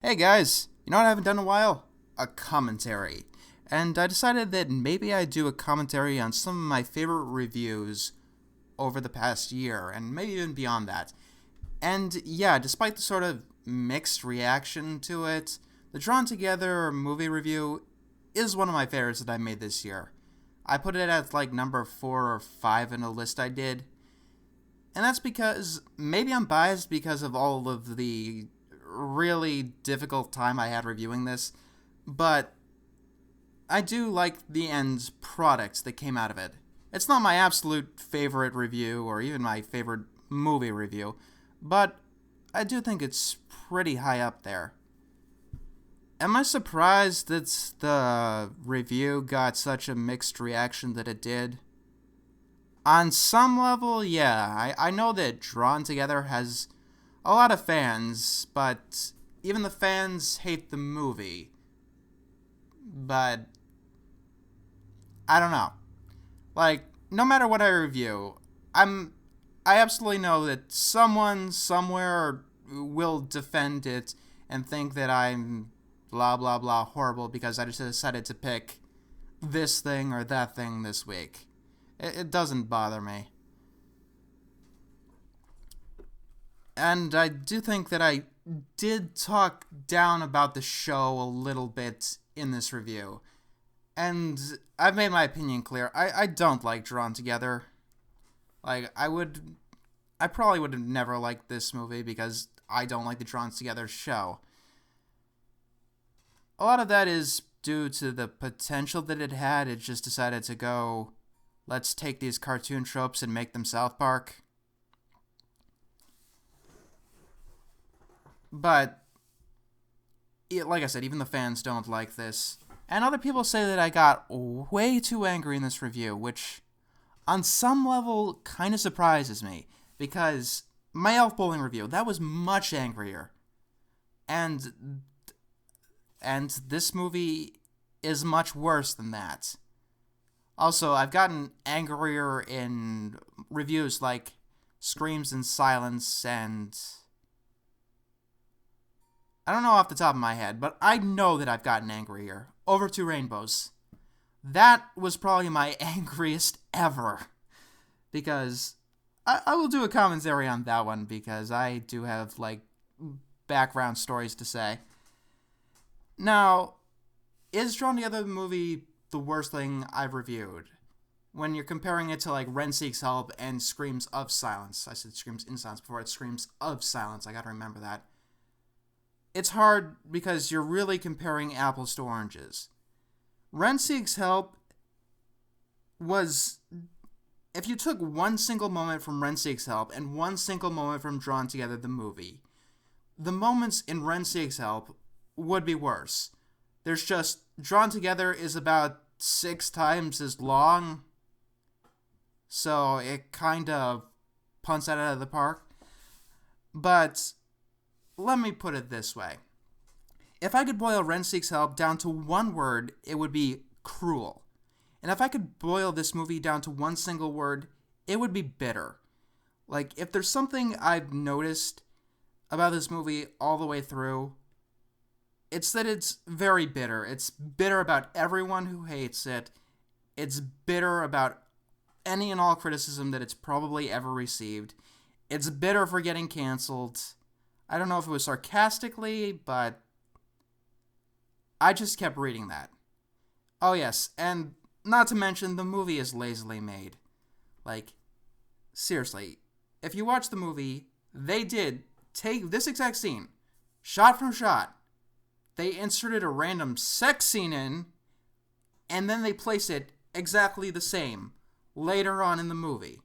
Hey guys, you know what I haven't done in a while? A commentary. And I decided that maybe I'd do a commentary on some of my favorite reviews over the past year, and maybe even beyond that. And yeah, despite the sort of mixed reaction to it, the Drawn Together movie review is one of my favorites that I made this year. I put it at like number 4 or 5 in a list I did, and that's because maybe I'm biased because of all of the really difficult time I had reviewing this, but I do like the end product that came out of it. It's not my absolute favorite review or even my favorite movie review, but I do think it's pretty high up there. Am I surprised that the review got such a mixed reaction that it did? On some level, yeah. I know that Drawn Together has a lot of fans, but even the fans hate the movie. But I don't know. Like, no matter what I review, I absolutely know that someone somewhere will defend it and think that I'm blah blah blah horrible because I just decided to pick this thing or that thing this week. It doesn't bother me. And I do think that I did talk down about the show a little bit in this review. And I've made my opinion clear. I don't like Drawn Together. Like, I probably would have never liked this movie because I don't like the Drawn Together show. A lot of that is due to the potential that it had. It just decided to go, let's take these cartoon tropes and make them South Park. But, like I said, even the fans don't like this. And other people say that I got way too angry in this review, which on some level kind of surprises me. Because my Elf Bowling review, that was much angrier. And this movie is much worse than that. Also, I've gotten angrier in reviews like Screams in Silence and I don't know off the top of my head, but I know that I've gotten angrier. Over Two Rainbows. That was probably my angriest ever. Because I will do a commentary on that one because I do have, like, background stories to say. Now, is Drawn Together the movie the worst thing I've reviewed? When you're comparing it to, like, Ren Seeks Help and Screams of Silence. I said Screams in Silence before, it's Screams of Silence. I gotta remember that. It's hard because you're really comparing apples to oranges. Ren Seeks Help was... If you took one single moment from Ren Seeks Help and one single moment from Drawn Together the movie, the moments in Ren Seeks Help would be worse. There's just... Drawn Together is about 6 times as long, so it kind of punts that out of the park. But let me put it this way. If I could boil Ren Seeks Help down to one word, it would be cruel. And if I could boil this movie down to one single word, it would be bitter. Like, if there's something I've noticed about this movie all the way through, it's that it's very bitter. It's bitter about everyone who hates it. It's bitter about any and all criticism that it's probably ever received. It's bitter for getting canceled. I don't know if it was sarcastically, but I just kept reading that. Oh yes, and not to mention the movie is lazily made. Like, seriously, if you watch the movie, they did take this exact scene, shot from shot. They inserted a random sex scene in, and then they placed it exactly the same later on in the movie.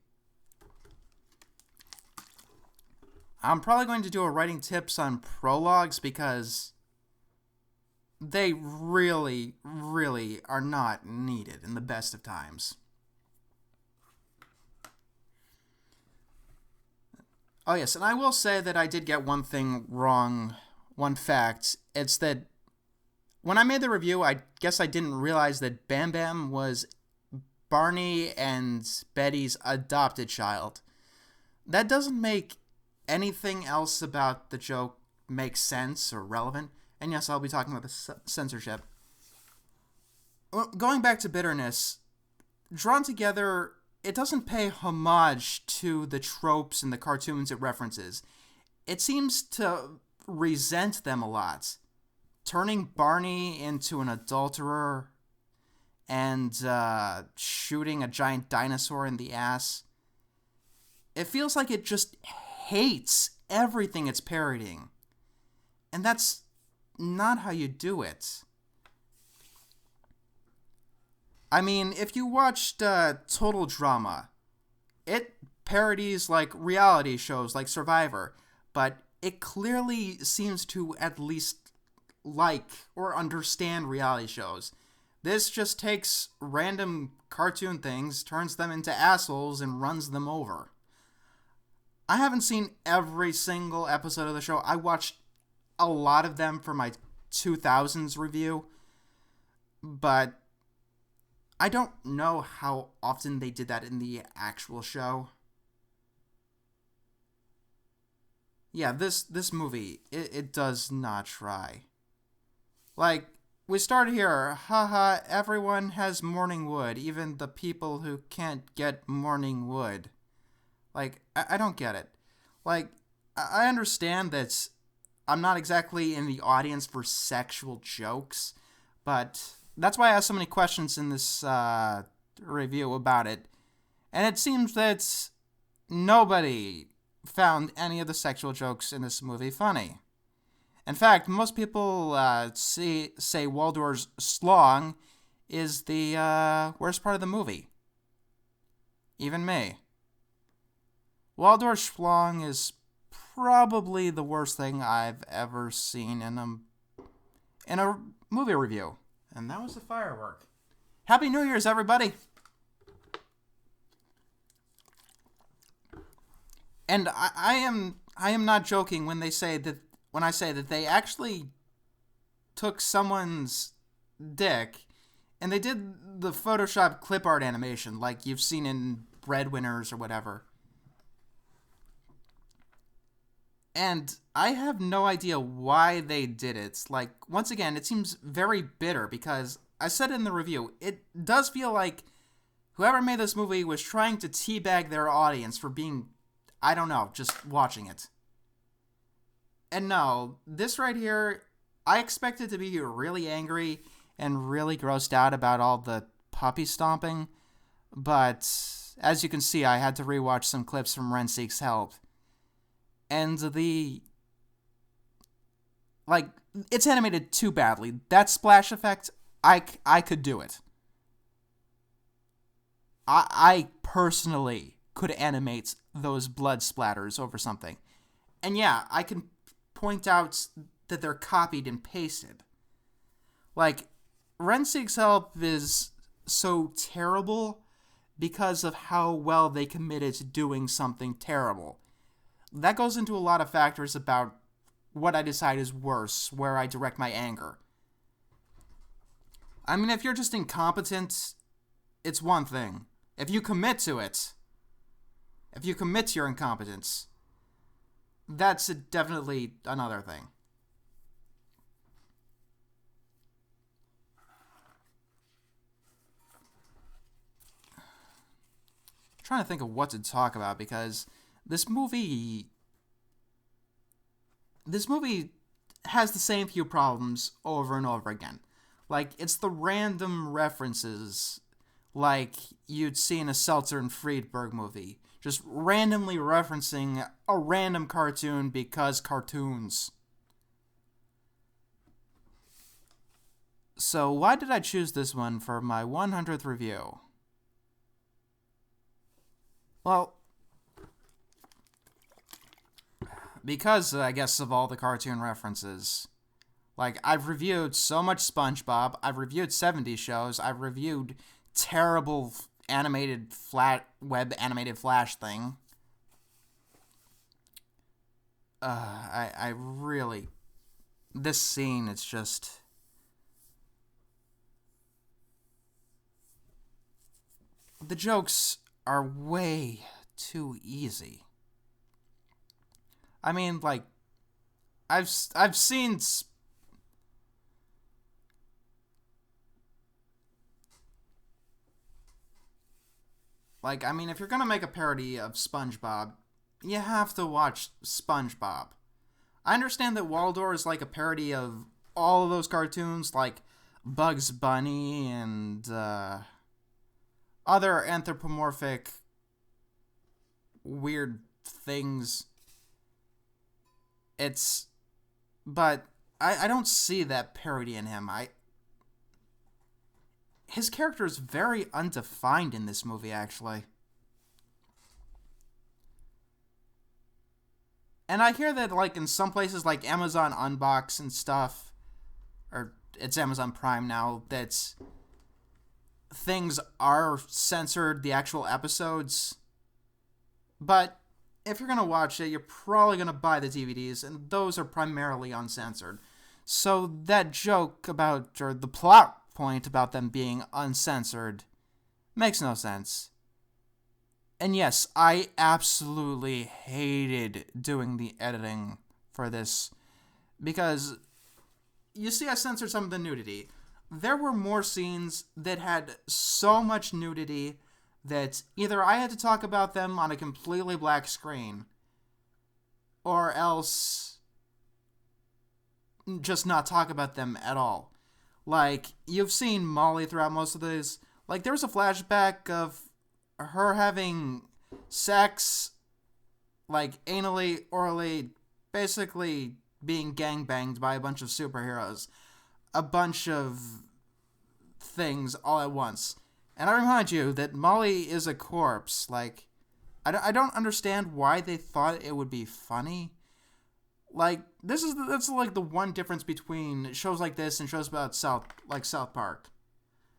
I'm probably going to do a writing tips on prologues because they really, really are not needed in the best of times. Oh yes, and I will say that I did get one thing wrong, one fact. It's that when I made the review, I guess I didn't realize that Bam Bam was Barney and Betty's adopted child. That doesn't make anything else about the joke make sense or relevant, And yes, I'll be talking about the censorship. Going back to Bitterness, Drawn Together, it doesn't pay homage to the tropes and the cartoons it references. It seems to resent them a lot. Turning Barney into an adulterer and shooting a giant dinosaur in the ass. It feels like it just hates everything it's parodying. And that's not how you do it. I mean, if you watched Total Drama, it parodies like reality shows like Survivor, but it clearly seems to at least like or understand reality shows. This just takes random cartoon things, turns them into assholes, and runs them over. I haven't seen every single episode of the show. I watched a lot of them for my 2000s review, but I don't know how often they did that in the actual show. Yeah, this movie, it does not try. Like, we start here, haha, everyone has morning wood, even the people who can't get morning wood. Like, I don't get it. Like, I understand that I'm not exactly in the audience for sexual jokes, but that's why I have so many questions in this review about it. And it seems that nobody found any of the sexual jokes in this movie funny. In fact, most people say Waldorf's slong is the worst part of the movie. Even me. Waldorf's schlong is probably the worst thing I've ever seen in a movie review. And that was the firework. Happy New Year's, everybody! And I am not joking when I say that they actually took someone's dick and they did the Photoshop clip art animation like you've seen in Breadwinners or whatever. And I have no idea why they did it. Like, once again, it seems very bitter because I said in the review, it does feel like whoever made this movie was trying to teabag their audience for being, I don't know, just watching it. And no, this right here, I expected to be really angry and really grossed out about all the puppy stomping. But as you can see, I had to rewatch some clips from Ren Seeks Help. And it's animated too badly. That splash effect, I could do it. I personally could animate those blood splatters over something. And yeah, I can point out that they're copied and pasted. Like, Ren Seeks Help is so terrible because of how well they committed to doing something terrible. That goes into a lot of factors about what I decide is worse, where I direct my anger. I mean, if you're just incompetent, it's one thing. If you commit to it, if you commit to your incompetence, that's definitely another thing. I'm trying to think of what to talk about because this movie has the same few problems over and over again. Like, it's the random references like you'd see in a Seltzer and Friedberg movie. Just randomly referencing a random cartoon because cartoons. So why did I choose this one for my 100th review? Well, because, I guess, of all the cartoon references. Like, I've reviewed so much SpongeBob, I've reviewed 70s shows, I've reviewed terrible web animated Flash thing. I really... This scene, it's just... The jokes are way too easy. I mean, like, I've seen Like, I mean, if you're gonna make a parody of SpongeBob, you have to watch SpongeBob. I understand that Waldor is like a parody of all of those cartoons, like Bugs Bunny and other anthropomorphic weird things. But I don't see that parody in him. His character is very undefined in this movie, actually. And I hear that, like, in some places, like Amazon Unbox and stuff, or it's Amazon Prime now, that things are censored, the actual episodes. But if you're going to watch it, you're probably going to buy the DVDs, and those are primarily uncensored. So that joke about, or the plot point about them being uncensored, makes no sense. And yes, I absolutely hated doing the editing for this, because you see I censored some of the nudity. There were more scenes that had so much nudity that either I had to talk about them on a completely black screen, or else just not talk about them at all. Like, you've seen Molly throughout most of this. Like, there was a flashback of her having sex, like, anally, orally, basically being gangbanged by a bunch of superheroes. A bunch of things all at once. And I remind you that Molly is a corpse. Like, I don't understand why they thought it would be funny. Like, that's like the one difference between shows like this and shows about South Park.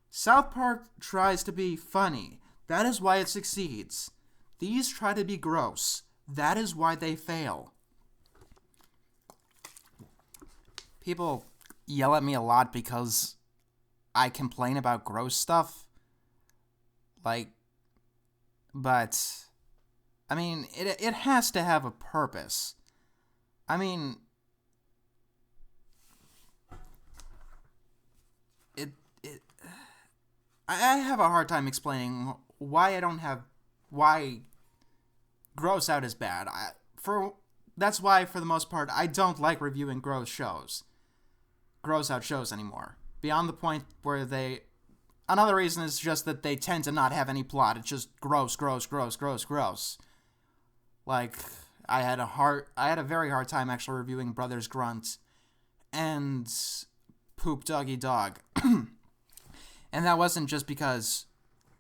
South Park tries to be funny. That is why it succeeds. These try to be gross. That is why they fail. People yell at me a lot because I complain about gross stuff. Like, but, I mean, it has to have a purpose. I mean, I have a hard time explaining why gross out is bad. That's why, for the most part, I don't like reviewing gross out shows anymore. Beyond the point where another reason is just that they tend to not have any plot. It's just gross. Like, I had a very hard time actually reviewing Brothers Grunt and Poop Doggy Dog. And that wasn't just because,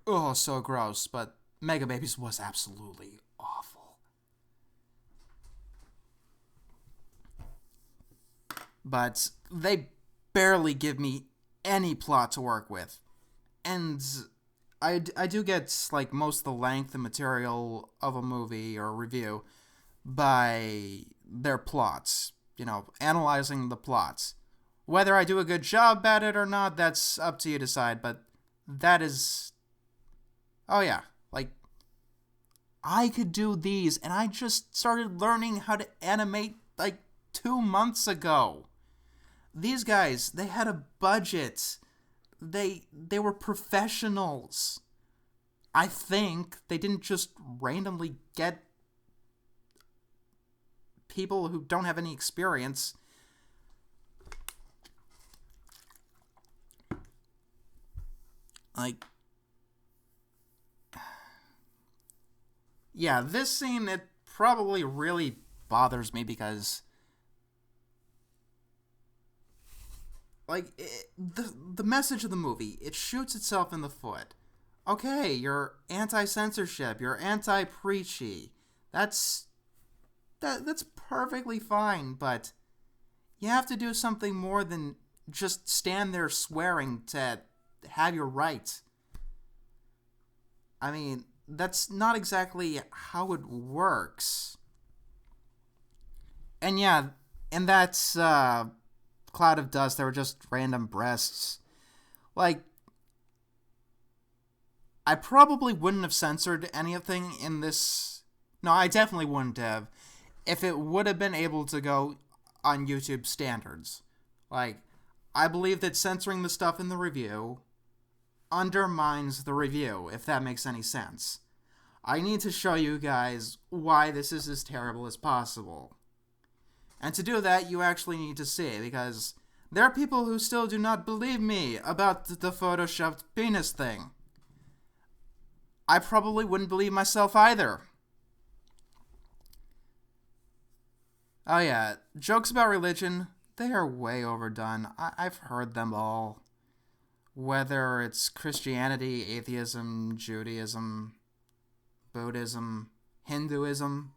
oh, so gross, but Mega Babies was absolutely awful. But they barely give me any plot to work with. And I do get, like, most of the length and material of a movie or a review by their plots. You know, analyzing the plots. Whether I do a good job at it or not, that's up to you to decide, but that is... Oh yeah, like, I could do these, and I just started learning how to animate, like, 2 months ago. These guys, they had a budget. They were professionals. I think they didn't just randomly get people who don't have any experience. Like, yeah, this scene, it probably really bothers me because, like, the message of the movie, it shoots itself in the foot. Okay, you're anti-censorship, you're anti-preachy. That's perfectly fine, but you have to do something more than just stand there swearing to have your right. I mean, that's not exactly how it works. And yeah, in that cloud of dust, there were just random breasts. Like, I probably wouldn't have censored anything in this. No, I definitely wouldn't have. If it would have been able to go on YouTube standards. Like, I believe that censoring the stuff in the review undermines the review, if that makes any sense. I need to show you guys why this is as terrible as possible. And to do that, you actually need to see it, because there are people who still do not believe me about the photoshopped penis thing. I probably wouldn't believe myself either. Oh yeah, jokes about religion, they are way overdone. I've heard them all. Whether it's Christianity, atheism, Judaism, Buddhism, Hinduism.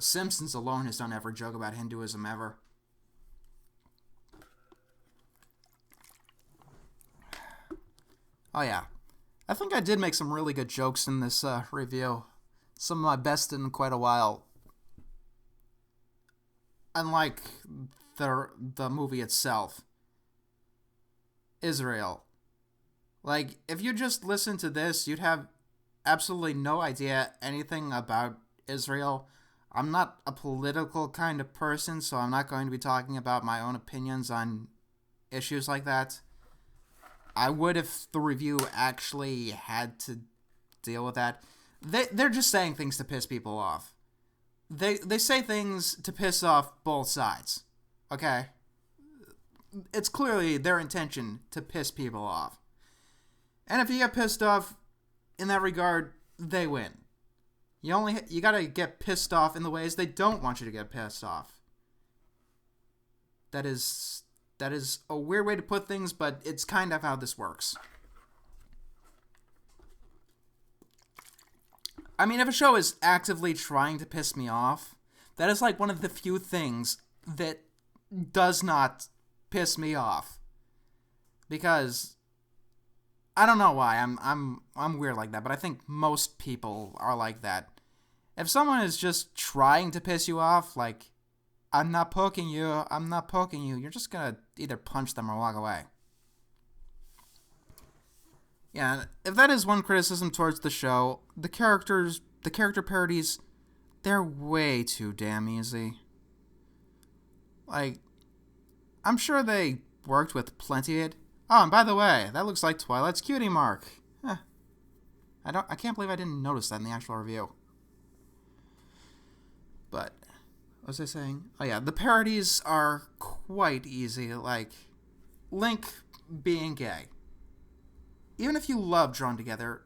Simpsons alone has done every joke about Hinduism ever. Oh yeah, I think I did make some really good jokes in this review. Some of my best in quite a while. Unlike the movie itself. Israel. Like, if you just listen to this, you'd have absolutely no idea anything about Israel. I'm not a political kind of person, so I'm not going to be talking about my own opinions on issues like that. I would if the review actually had to deal with that. They're just saying things to piss people off. They say things to piss off both sides. Okay? It's clearly their intention to piss people off. And if you get pissed off in that regard, they win. You gotta get pissed off in the ways they don't want you to get pissed off. That is a weird way to put things, but it's kind of how this works. I mean, if a show is actively trying to piss me off, that is like one of the few things that does not piss me off. Because I don't know why I'm weird like that, but I think most people are like that. If someone is just trying to piss you off, like, I'm not poking you, you're just gonna either punch them or walk away. Yeah, if that is one criticism towards the show, the character parodies, they're way too damn easy. Like, I'm sure they worked with plenty of it. Oh, and by the way, that looks like Twilight's cutie mark. Huh. I can't believe I didn't notice that in the actual review. But what was I saying? Oh yeah, the parodies are quite easy, like Link being gay. Even if you love Drawn Together,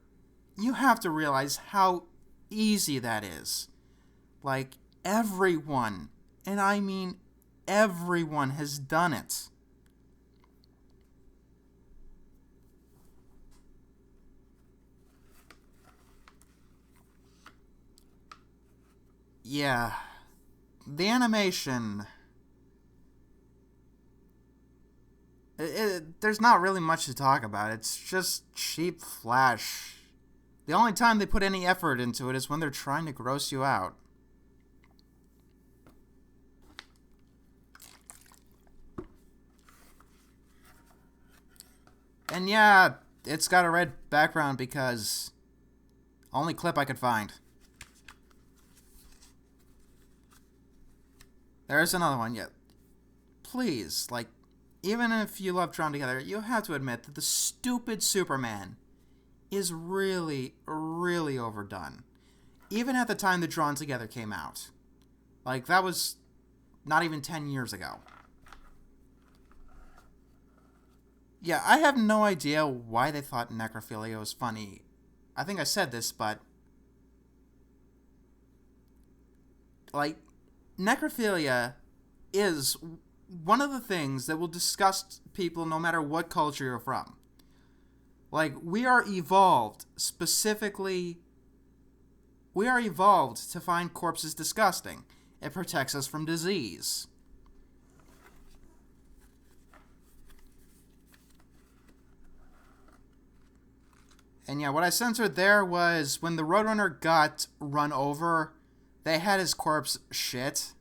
you have to realize how easy that is. Like, everyone, and I mean everyone, has done it. Yeah, the animation. There's not really much to talk about. It's just cheap flash. The only time they put any effort into it is when they're trying to gross you out. And yeah, it's got a red background because only clip I could find. There's another one. Yeah, please, like, even if you love Drawn Together, you have to admit that the stupid Superman is really, really overdone. Even at the time the Drawn Together came out. Like, that was not even 10 years ago. Yeah, I have no idea why they thought necrophilia was funny. I think I said this, but like, necrophilia is one of the things that will disgust people no matter what culture you're from. Like, we are evolved to find corpses disgusting. It protects us from disease. And yeah, what I censored there was when the Roadrunner got run over, they had his corpse shit.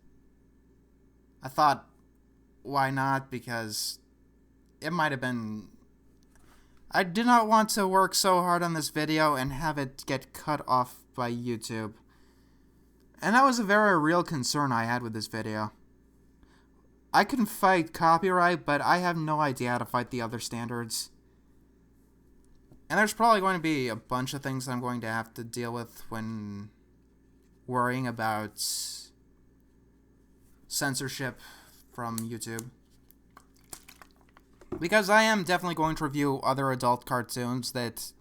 I thought, why not? Because it might have been... I did not want to work so hard on this video and have it get cut off by YouTube. And that was a very real concern I had with this video. I can fight copyright, but I have no idea how to fight the other standards. And there's probably going to be a bunch of things I'm going to have to deal with when worrying about censorship from YouTube. Because I am definitely going to review other adult cartoons that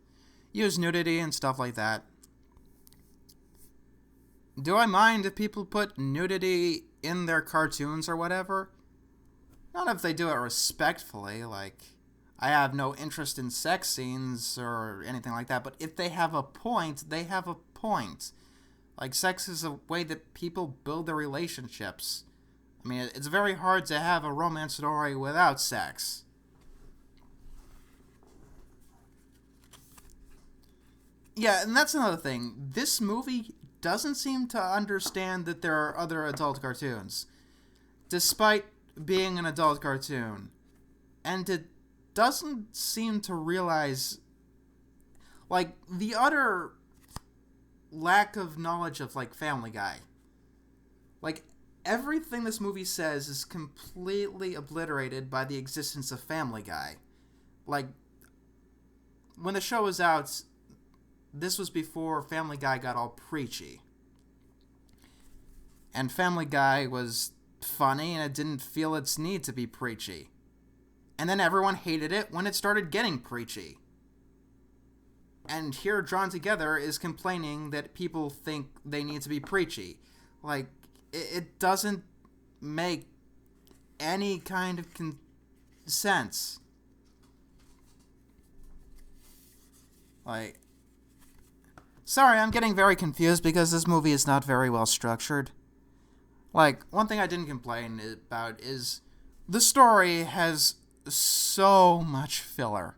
use nudity and stuff like that. Do I mind if people put nudity in their cartoons or whatever? Not if they do it respectfully, like, I have no interest in sex scenes or anything like that, but if they have a point, they have a point. Like, sex is a way that people build their relationships. I mean, it's very hard to have a romance story without sex. Yeah, and that's another thing. This movie doesn't seem to understand that there are other adult cartoons, despite being an adult cartoon. And it doesn't seem to realize, like, the utter lack of knowledge of, like, Family Guy. Like, everything this movie says is completely obliterated by the existence of Family Guy. Like, when the show was out, this was before Family Guy got all preachy. And Family Guy was funny and it didn't feel its need to be preachy. And then everyone hated it when it started getting preachy. And here, Drawn Together is complaining that people think they need to be preachy. Like, it doesn't make any kind of sense. Like, sorry, I'm getting very confused because this movie is not very well structured. Like, one thing I didn't complain about is the story has so much filler.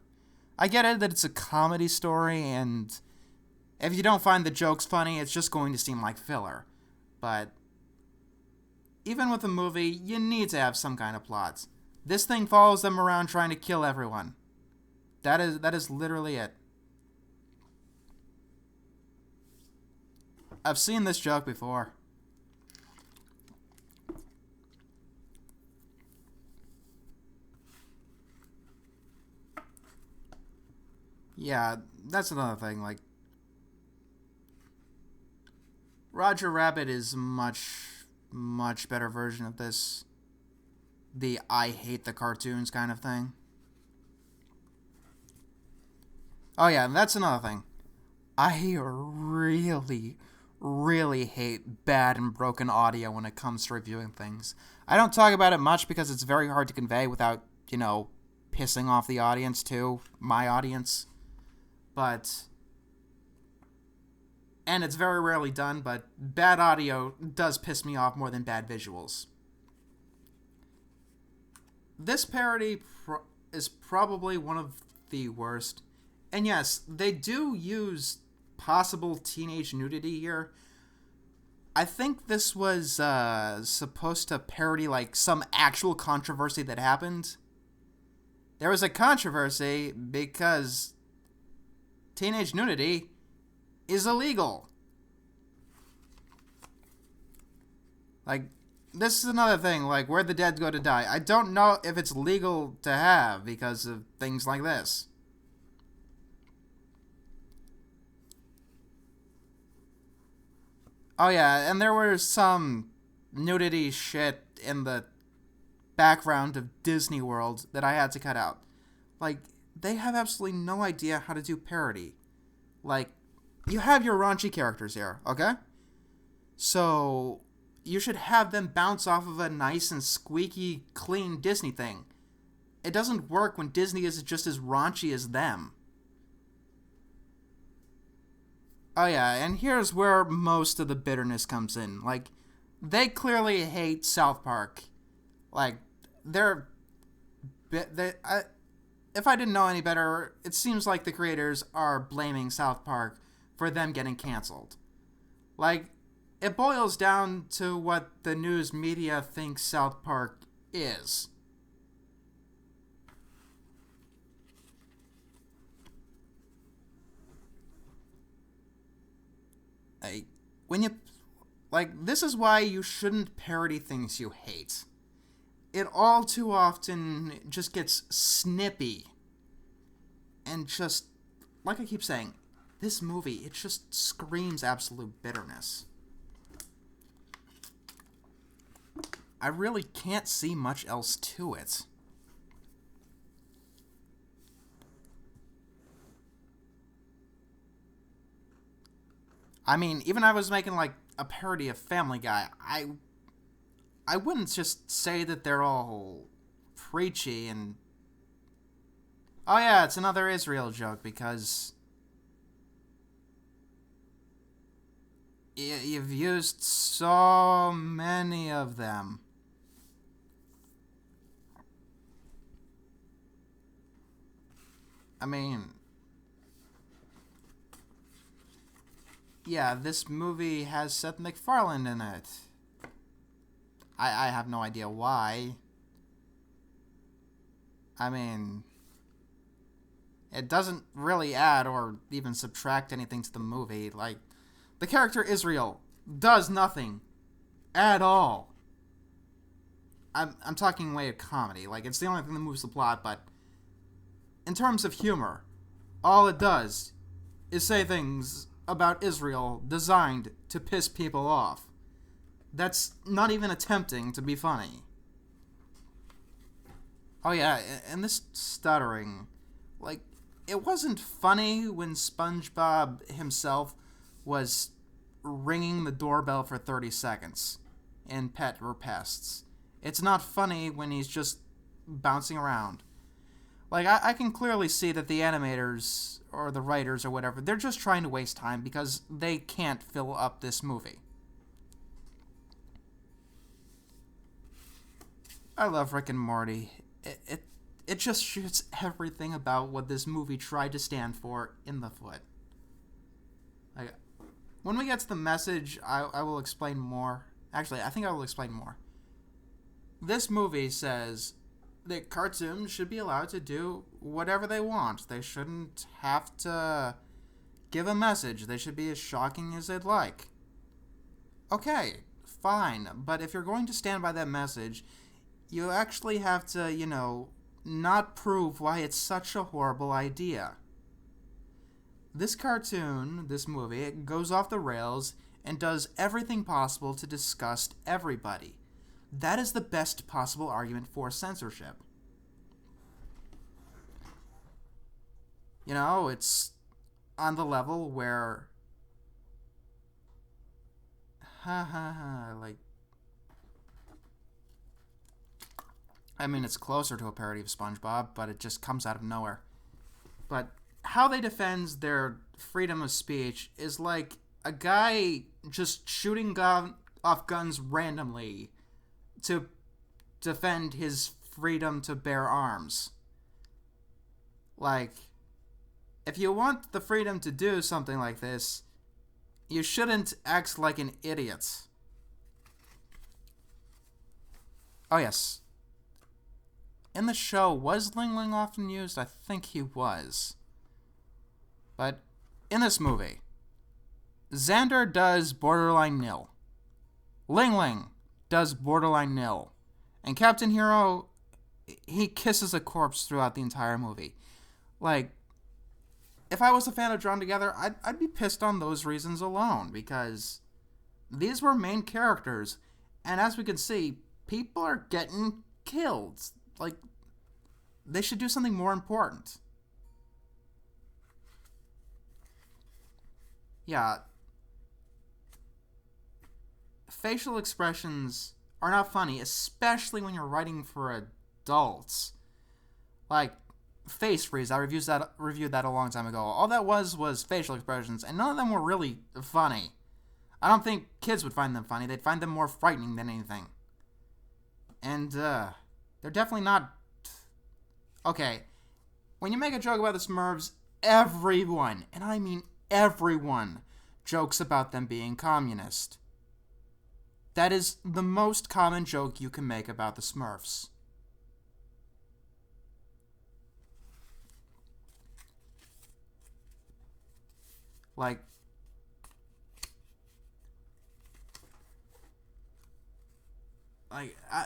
I get it that it's a comedy story, and if you don't find the jokes funny, it's just going to seem like filler. But even with a movie, you need to have some kind of plot. This thing follows them around trying to kill everyone. That is literally it. I've seen this joke before. Yeah, that's another thing, like, Roger Rabbit is much better version of this. The I hate the cartoons kind of thing. Oh yeah, that's another thing. I really hate bad and broken audio when it comes to reviewing things. I don't talk about it much because it's very hard to convey without, pissing off the audience too, my audience. And it's very rarely done, but bad audio does piss me off more than bad visuals. This parody is probably one of the worst. And yes, they do use possible teenage nudity here. I think this was supposed to parody, like, some actual controversy that happened. There was a controversy because teenage nudity is illegal. Like, this is another thing, like, where the dead go to die. I don't know if it's legal to have because of things like this. Oh yeah, and there was some nudity shit in the background of Disney World that I had to cut out. Like, they have absolutely no idea how to do parody. Like, you have your raunchy characters here, okay? So, you should have them bounce off of a nice and squeaky, clean Disney thing. It doesn't work when Disney is just as raunchy as them. Oh yeah, and here's where most of the bitterness comes in. Like, they clearly hate South Park. Like, if I didn't know any better, it seems like the creators are blaming South Park for them getting canceled. Like, it boils down to what the news media thinks South Park is. This is why you shouldn't parody things you hate. It all too often just gets snippy and just, like I keep saying, this movie, it just screams absolute bitterness. I really can't see much else to it. I mean, even if I was making like a parody of Family Guy, I wouldn't just say that they're all preachy and oh yeah, it's another Israel joke because you've used so many of them. I mean, yeah, this movie has Seth MacFarlane in it. I have no idea why. I mean, it doesn't really add or even subtract anything to the movie. Like, the character Israel does nothing at all. I'm talking way of comedy. Like, it's the only thing that moves the plot, but in terms of humor, all it does is say things about Israel designed to piss people off. That's not even attempting to be funny. Oh yeah, and this stuttering, like, it wasn't funny when SpongeBob himself was ringing the doorbell for 30 seconds in Pet or Pests. It's not funny when he's just bouncing around. Like, I can clearly see that the animators or the writers or whatever, they're just trying to waste time because they can't fill up this movie. I love Rick and Morty. It just shoots everything about what this movie tried to stand for in the foot. Like, when we get to the message, I will explain more. Actually, I think I will explain more. This movie says that cartoons should be allowed to do whatever they want. They shouldn't have to give a message. They should be as shocking as they'd like. Okay, fine. But if you're going to stand by that message, you actually have to, not prove why it's such a horrible idea. This cartoon, this movie, it goes off the rails and does everything possible to disgust everybody. That is the best possible argument for censorship. It's on the level where it's closer to a parody of SpongeBob, but it just comes out of nowhere. But how they defend their freedom of speech is like a guy just shooting off guns randomly to defend his freedom to bear arms. Like, if you want the freedom to do something like this, you shouldn't act like an idiot. Oh yes. In the show, was Ling Ling often used? I think he was. But in this movie, Xander does borderline nil. Ling Ling does borderline nil. And Captain Hero, he kisses a corpse throughout the entire movie. Like, if I was a fan of Drawn Together, I'd be pissed on those reasons alone, because these were main characters, and as we can see, people are getting killed. Like, they should do something more important. Yeah. Facial expressions are not funny, especially when you're writing for adults. Like, Face Freeze, I reviewed that a long time ago. All that was facial expressions, and none of them were really funny. I don't think kids would find them funny. They'd find them more frightening than anything. And, they're definitely not... Okay, when you make a joke about the Smurfs, everyone, and I mean everyone, jokes about them being communist. That is the most common joke you can make about the Smurfs. Like,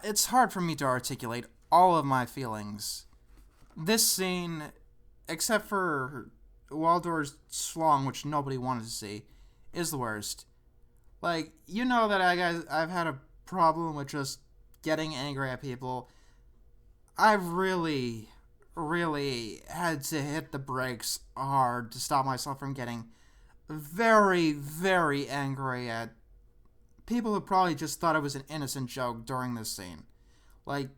it's hard for me to articulate all of my feelings. This scene, except for Waldorf's schlong, which nobody wanted to see, is the worst. Like, you know that I've had a problem with just getting angry at people. I've really, really had to hit the brakes hard to stop myself from getting very, very angry at people who probably just thought it was an innocent joke during this scene. Like,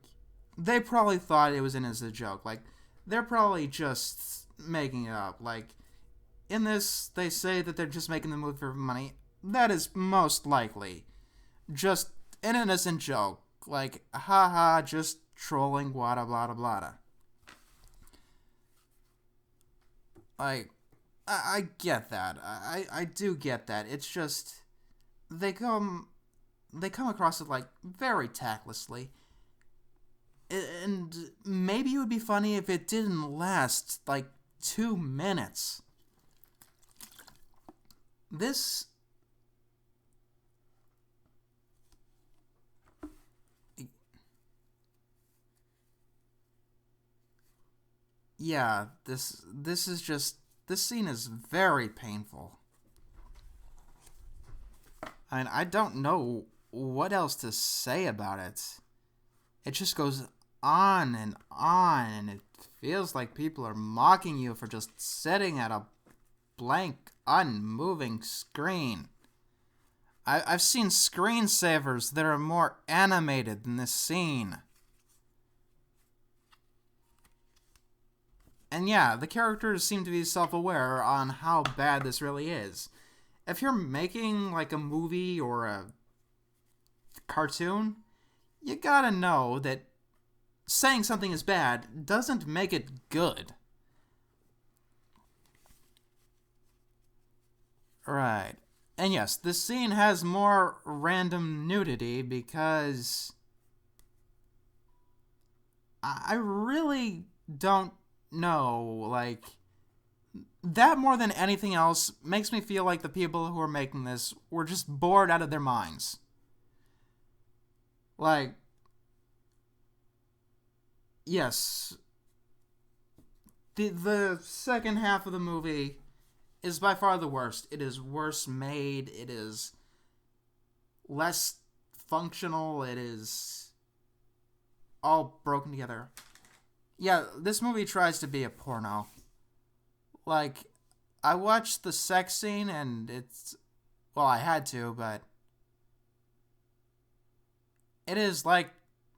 they probably thought it was an innocent joke. Like, they're probably just making it up. Like, in this, they say that they're just making the movie for money. That is most likely just an innocent joke. Like, haha, just trolling, blah, blah, blah, blah. Like, I get that. I do get that. It's just, they come across it, like, very tactlessly. And maybe it would be funny if it didn't last, like, 2 minutes. This... Yeah, this is just... This scene is very painful. And I don't know what else to say about it. It just goes on, and it feels like people are mocking you for just sitting at a blank, unmoving screen. I've seen screensavers that are more animated than this scene. And yeah, the characters seem to be self-aware on how bad this really is. If you're making, like, a movie or a cartoon, you gotta know that saying something is bad doesn't make it good. Right. And yes, this scene has more random nudity because I really don't know, like, that more than anything else makes me feel like the people who are making this were just bored out of their minds. Like, yes, the second half of the movie is by far the worst. It is worse made. It is less functional. It is all broken together. Yeah, this movie tries to be a porno. Like, I watched the sex scene and it's... Well, I had to, but... It is, like,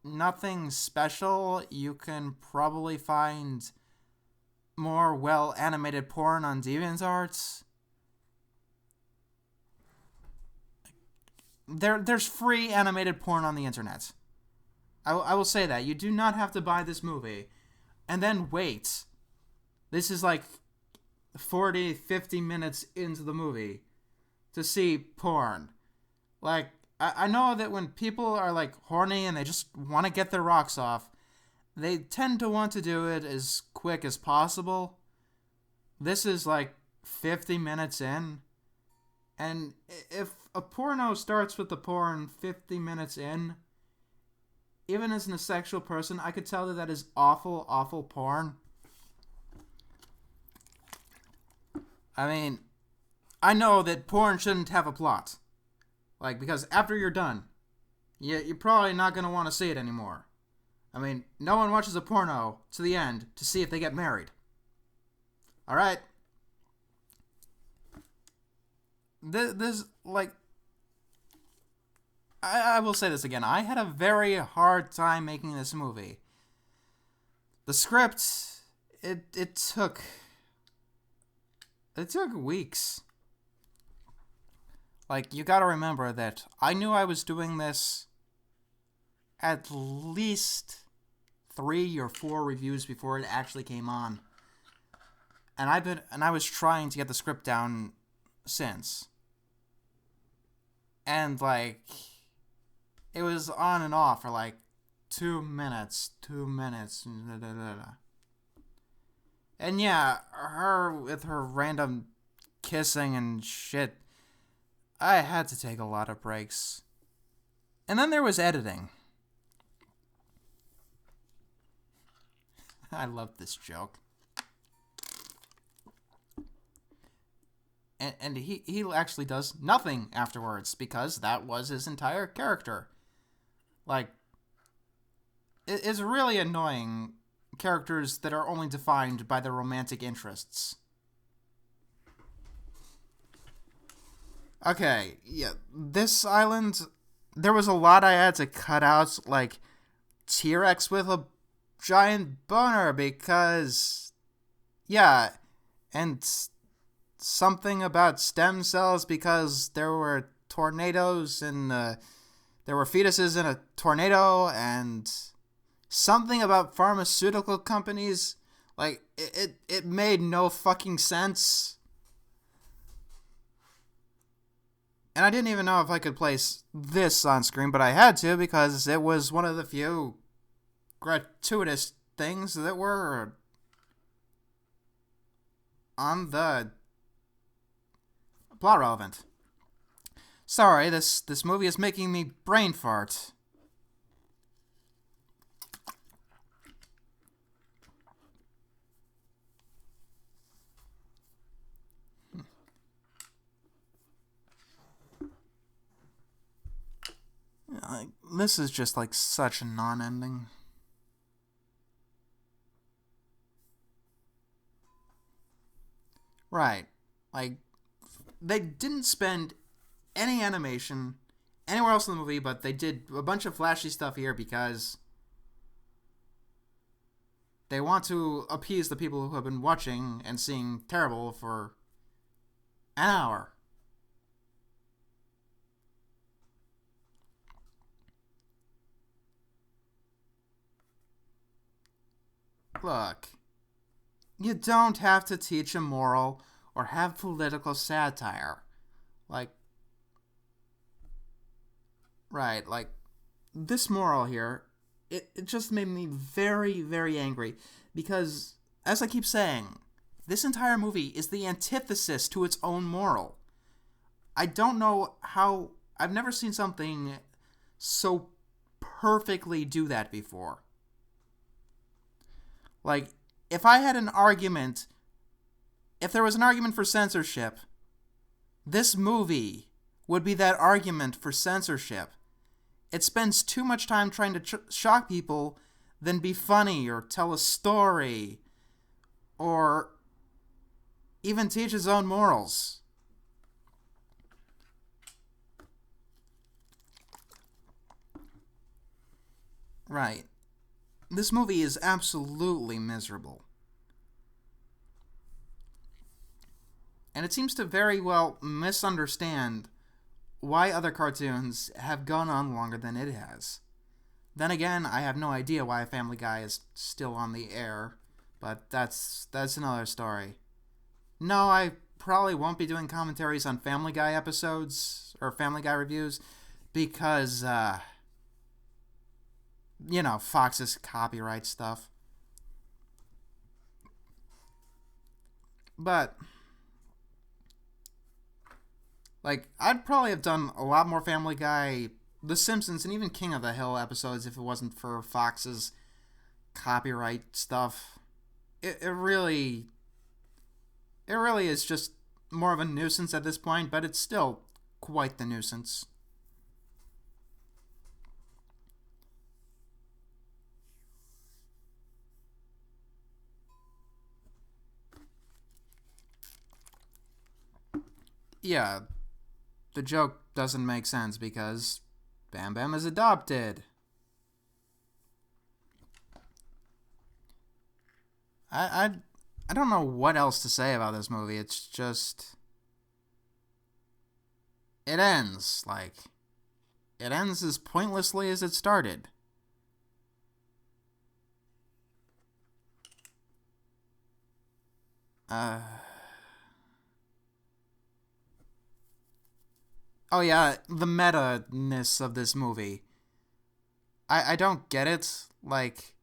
nothing special. You can probably find more well-animated porn on DeviantArt. There's free animated porn on the internet. I will say that. You do not have to buy this movie and then wait. This is like 40, 50 minutes into the movie to see porn. Like, I know that when people are, like, horny and they just want to get their rocks off, they tend to want to do it as quick as possible. This is, like, 50 minutes in. And if a porno starts with the porn 50 minutes in, even as a sexual person, I could tell that is awful, awful porn. I mean, I know that porn shouldn't have a plot. Like, because after you're done, you're probably not going to want to see it anymore. I mean, no one watches a porno to the end to see if they get married. Alright? This, like... I will say this again. I had a very hard time making this movie. The script, it took weeks. Like, you gotta remember that I knew I was doing this at least 3 or 4 reviews before it actually came on. And I was trying to get the script down since. And, like, it was on and off for, like, 2 minutes. And yeah, her with her random kissing and shit, I had to take a lot of breaks. And then there was editing. I love this joke. And he actually does nothing afterwards because that was his entire character. Like, it's really annoying characters that are only defined by their romantic interests. Okay, yeah, this island, there was a lot I had to cut out, like T-Rex with a giant boner because, yeah, and something about stem cells because there were tornadoes and there were fetuses in a tornado, and something about pharmaceutical companies. Like, it made no fucking sense. And I didn't even know if I could place this on screen, but I had to because it was one of the few gratuitous things that were on the plot relevant. Sorry, this movie is making me brain fart. This is just like such a non-ending. Right. Like, they didn't spend any animation anywhere else in the movie, but they did a bunch of flashy stuff here because they want to appease the people who have been watching and seeing terrible for an hour. Look, you don't have to teach a moral or have political satire. Like, right, like, this moral here, it just made me very, very angry because, as I keep saying, this entire movie is the antithesis to its own moral. I don't know how. I've never seen something so perfectly do that before. Like, if I had an argument, if there was an argument for censorship, this movie would be that argument for censorship. It spends too much time trying to shock people than be funny or tell a story or even teach its own morals. Right. This movie is absolutely miserable. And it seems to very well misunderstand why other cartoons have gone on longer than it has. Then again, I have no idea why Family Guy is still on the air, but that's another story. No, I probably won't be doing commentaries on Family Guy episodes or Family Guy reviews because Fox's copyright stuff. But like, I'd probably have done a lot more Family Guy, The Simpsons, and even King of the Hill episodes if it wasn't for Fox's copyright stuff. It really is just more of a nuisance at this point, but it's still quite the nuisance. Yeah, the joke doesn't make sense because Bam Bam is adopted. I I don't know what else to say about this movie. It's just it ends like it ends as pointlessly as it started. Uh Oh yeah, the meta-ness of this movie. I don't get it. Like,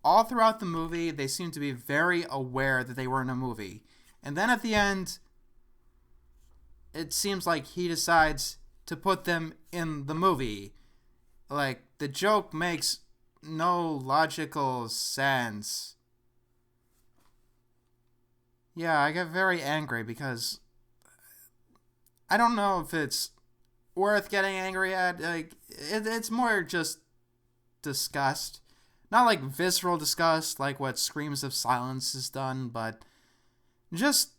all throughout the movie, they seem to be very aware that they were in a movie. And then at the end, it seems like he decides to put them in the movie. Like, the joke makes no logical sense. Yeah, I get very angry because I don't know if it's worth getting angry at. Like, it's more just disgust. Not like visceral disgust, like what Screams of Silence has done, but just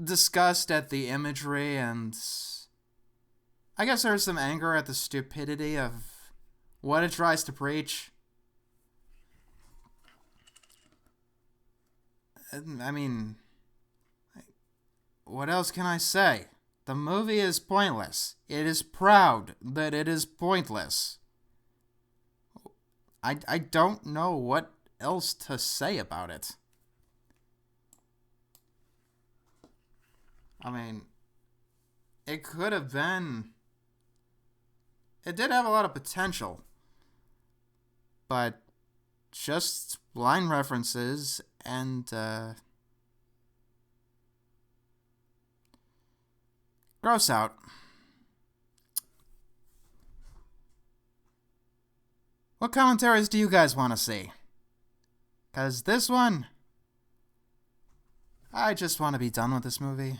disgust at the imagery, and I guess there's some anger at the stupidity of what it tries to preach. I mean, what else can I say? The movie is pointless. It is proud that it is pointless. I don't know what else to say about it. I mean, it could have been... It did have a lot of potential. But just line references and, gross out. What commentaries do you guys want to see? 'Cause this one, I just want to be done with this movie.